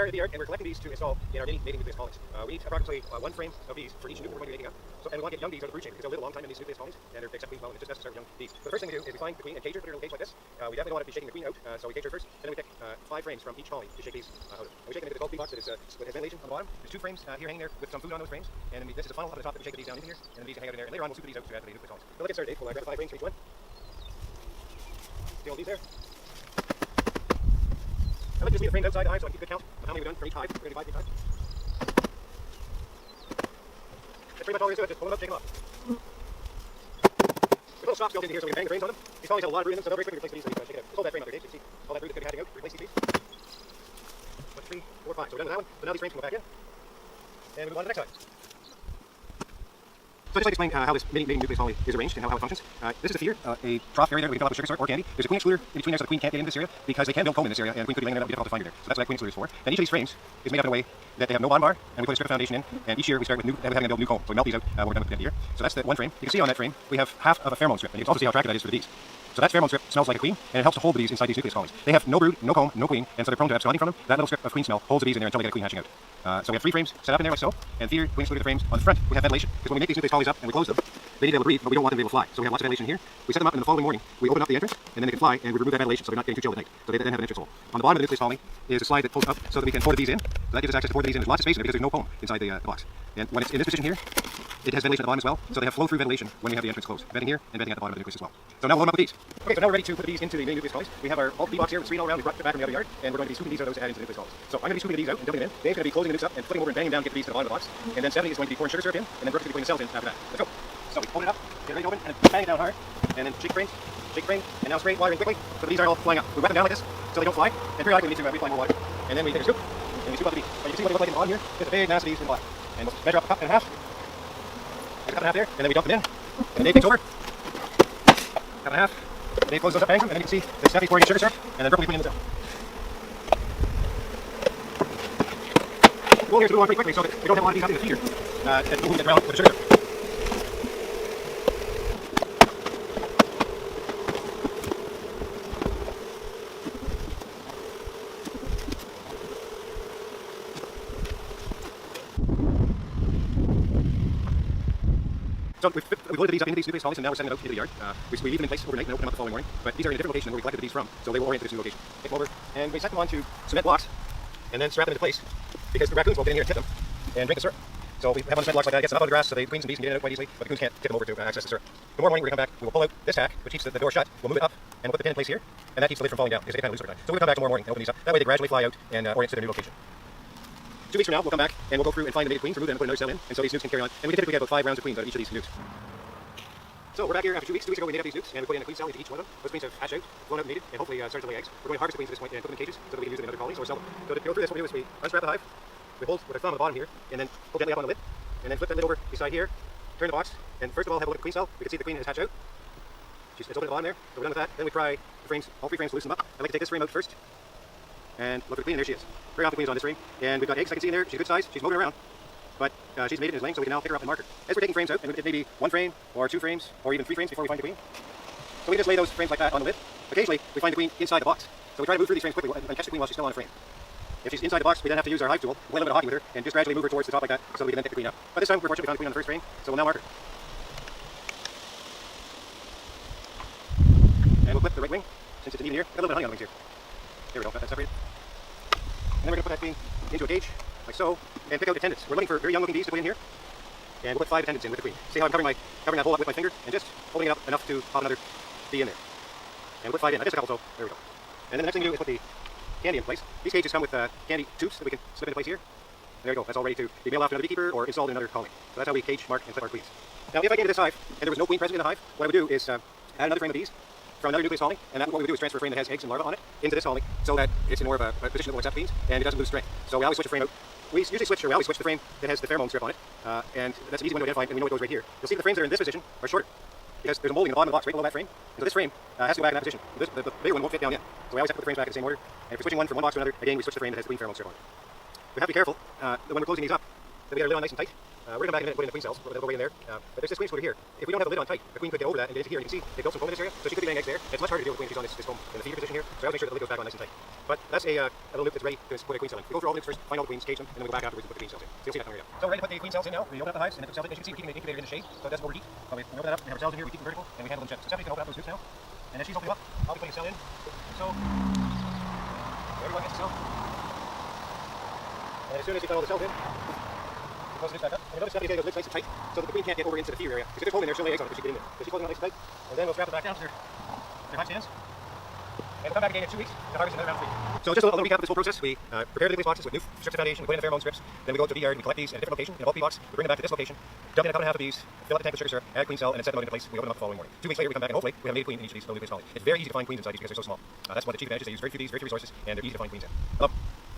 in the yard, and we're collecting these to install in our mini mating nucleus colonies. We need approximately one frame of these for each nuke we're going to be making up. So, and we want to get young bees out of the brood chamber because they'll live a long time in these nucleus colonies, and they're accept queen well, and it's just best to start with young bees. So the first thing we do is we find the queen and cage her, put her in a little cage like this. We definitely don't want to be shaking the queen out, so we cage her first, and then we pick 5 frames from each colony to shake these out of. And we shake them into the bulk box that is with ventilation on the bottom. There's 2 frames here hanging there with some food on those frames, and then this is the funnel up at the top that we shake these down into here, and then these can hang out in there, and later on we'll super these out to add to the nucleus colonies. So let's get started, Dave. We'll grab the 5 frames for each one. See all these there? I like to just leave the frames outside the hive so I can keep a good count of how many we've done for each hive. We're going to do 5 for each hive. That's pretty much all there is to it. Just pull them up, shake them off. There's little stops built into here so we can bang the frames on them. These colonies have a lot of brood in them, so they'll very quickly replace the bees. So shake it out. Just hold that frame up there, Dave. You can see all that brood that could be hatching out. Replace these bees. 1, 2, 3, 4, 5. So we're done with that one. So now these frames can go back in. And we move on to the next hive. So I'd just like to explain how this mini mating nucleus colony is arranged and how it functions. This is a feeder, a trough area that we can fill up with sugar syrup or candy. There's a queen excluder in between there so the queen can't get into this area because they can build comb in this area and the queen could be laying there and that would be difficult to find her there. So that's what that queen excluder is for. And each of these frames is made up in a way that they have no bottom bar, and we put a strip of foundation in, and each year we start with having to build new comb. So we melt these out when we're done with the end of the year. So that's the one frame. You can see on that frame we have half of a pheromone strip, and you can also see how attractive that is for the bees. So that pheromone strip smells like a queen, and it helps to hold the bees inside these nucleus colonies. They have no brood, no comb, no queen, and so they're prone to absconding from them. That little strip of queen smell holds the bees in there until they get a queen hatching out. So we have 3 frames set up in there like so, and here queen excluder the frames on the front. We have ventilation because when we make these nucleus colonies up and we close them, they need to be able to breathe, but we don't want them to be able to fly. So we have lots of ventilation here. We set them up, and the following morning we open up the entrance, and then they can fly, and we remove that ventilation so they're not getting too chilled at night. So they then have an entrance hole. On the bottom of the nucleus colony is a slide that pulls up so that we can pour the bees in. So that gives us access to pour the bees in. There's lots of space in there because there's no comb inside the box. And when it's in this position here, it has ventilation at the bottom as well, so they have flow-through ventilation when we have the entrance closed. Venting here and venting at the bottom of the nucleus as well. So now we'll load them up with these. Okay, so now we're ready to put the bees into the main nucleus colonies. We have our bulk bee box here with screen all around. We brought it back from the other yard, and we're going to be scooping these out of those to add into the nucleus colonies. So I'm going to be scooping these out and dumping them in. Dave's going to be closing the nukes up and putting them over and banging down to get the bees to the bottom of the box. And then Stephanie is going to be pouring sugar syrup in, and then Brooke's going to be putting the cells in after that. Let's go. So we open it up, get it ready to open, and bang it down hard, and then shake the frame, and now spray water in quickly. So the bees are all flying up. We wet them down like this so they don't fly, and periodically we need to reapply more water. And then we take a scoop, and we scoop out the bees. So you can see what they look like in the bottom here. There's a big mass of bees in black. And we'll measure up a cup and a half. A cup and a half there, and then we dump them in. And Dave takes over. Cup and a half. Dave closes those up, bangs them, and then you can see that Steffi pouring in sugar syrup, and then Brooke will be putting in the cell. The goal here is to move on pretty quickly so that we don't have a lot of bees out in the feeder that move around with the sugar syrup. So we've loaded these up into these nucleus colonies, and now we're setting them out into the yard. We leave them in place overnight and open them up the following morning. But these are in a different location than where we collected the bees from, so they will orient to this new location. Take them over, and we set them onto cement blocks, and then strap them into place, because the raccoons will get in here and tip them, and drink the syrup. So we have them on cement blocks like that, it gets them up on the grass, so the queens and bees can get in and out quite easily, but the coons can't tip them over to access the syrup. Tomorrow morning we're going to come back, we will pull out this tack, which keeps the door shut, we'll move it up, and we'll put the pin in place here, and that keeps the lid from falling down, because they get kind of loose over time. So we'll come back tomorrow morning and open these up. That way they gradually fly out and orient to their new location. 2 weeks from now, we'll come back, and we'll go through and find the native queens, remove them, and put another cell in, and so these nukes can carry on. And we can typically get about 5 rounds of queens out of each of these nukes. So we're back here after 2 weeks. 2 weeks ago we made up these nukes, and we put in a queen cell into each one of them. Those queens have hatched out, flown out and mated, and hopefully started to lay eggs. We're going to harvest the queens at this point and put them in cages so that we can use them in other colonies or sell them. So to go through this, what we do is we unstrap the hive, we hold with our thumb on the bottom here, and then pull gently up on the lid, and then flip that lid over beside here, turn the box, and first of all have a look at the queen cell. We can see the queen has hatched out. It's open at the bottom there, so we're done with that. Then we pry the frames, all 3 frames, to loosen them up. I'd like to take this frame out first, and look at the queen, and there she is. Very often the queen's on this frame, and we've got eggs I can see in there. She's a good size, she's moving around. But she's mated and is laying, so we can now pick her up and mark her. As we're taking frames out, and it may be 1 frame, or 2 frames, or even 3 frames before we find the queen. So we just lay those frames like that on the lid. Occasionally, we find the queen inside the box. So we try to move through these frames quickly and catch the queen while she's still on a frame. If she's inside the box, we then have to use our hive tool, play a little bit of hockey with her, and just gradually move her towards the top like that, so that we can then pick the queen up. But this time, we're fortunate we found the queen on the first frame, so we'll now mark her. And we'll clip the right wing, since it's an even here. Got a little bit of honey on the wings here. There we go, got that separated. And then we're going to put that queen into a cage, like so, and pick out attendants. We're looking for very young looking bees to put in here. And we'll put 5 attendants in with the queen. See how I'm covering that hole up with my finger, and just holding it up enough to pop another bee in there. And we'll put 5 in. Just a couple, so there we go. And then the next thing we do is put the candy in place. These cages come with candy tubes that we can slip into place here. And there we go. That's all ready to be mailed off to another beekeeper or installed in another colony. So that's how we cage, mark, and flip our queens. Now, if I came to this hive and there was no queen present in the hive, what I would do is add another frame of bees from another nucleus colony, and what we would do is transfer a frame that has eggs and larvae on it into this colony, so that it's in more of a position that will accept bees and it doesn't lose strength. So we always switch the frame out. We usually switch the frame that has the pheromone strip on it, and that's an easy one to identify, and we know it goes right here. You'll see the frames that are in this position are shorter, because there's a molding in the bottom of the box right below that frame, and so this frame has to go back in that position. The bigger one won't fit down in, so we always have to put the frames back in the same order, and if we're switching one from one box to another, again we switch the frame that has the queen pheromone strip on it. We have to be careful when we're closing these up, then we got our lid on nice and tight. We're going to come back in a minute and put in the queen cells. They'll go right in there. But there's this queen excluder here. If we don't have the lid on tight, the queen could get over that and get into here. And you can see they built some foam in this area, so she could be laying eggs there. It's much harder to deal with the queen if she's on this foam in the feeder position here. So I always make sure that the lid goes back on nice and tight. But that's a little nuke that's ready to put a queen cell in. We go through all the nukes first, find all the queens, cage them, and then we go back afterwards and put the queen cells in. So you'll see that coming right up. So we're ready to put the queen cells in now. We open up the hives and then put cells in. As you can see, we're keeping the incubator in the shade, so it doesn't overheat. So we open that up, we have our cells in here, we keep them vertical, and we handle them gently. So Stephanie can open up those nukes now. And as she's opening them up, I'll be putting a cell in. So everyone gets a cell. And as soon as you put all the cells in, we close the lids back up. And notice Stephanie's getting those lids nice and tight so that the queen can't get over into the feeder area. Because if there's foam in there, she'll lay eggs on it, but she can get in there. So she's closing it nice and tight. And then we'll strap it back down to their hive stands. And we'll come back again in 2 weeks to harvest another round of 3. So just a little recap of this whole process. We prepare the nucleus boxes with new strips of foundation, we put in the pheromone strips, then we go to the yard and we collect these at a different location in a bulk bee box, we bring them back to this location, dump in a cup and a half of these, fill up the tank with sugar syrup, add a queen cell, and then set them out into place. We open them up the following morning. 2 weeks later we come back and hopefully we have a mated queen in each of these little nucleus colonies. It's very easy to find queens inside these because they're so small. That's one of the chief advantages. They use very few of these, very few resources, and they're easy to find queens in. Love 'em.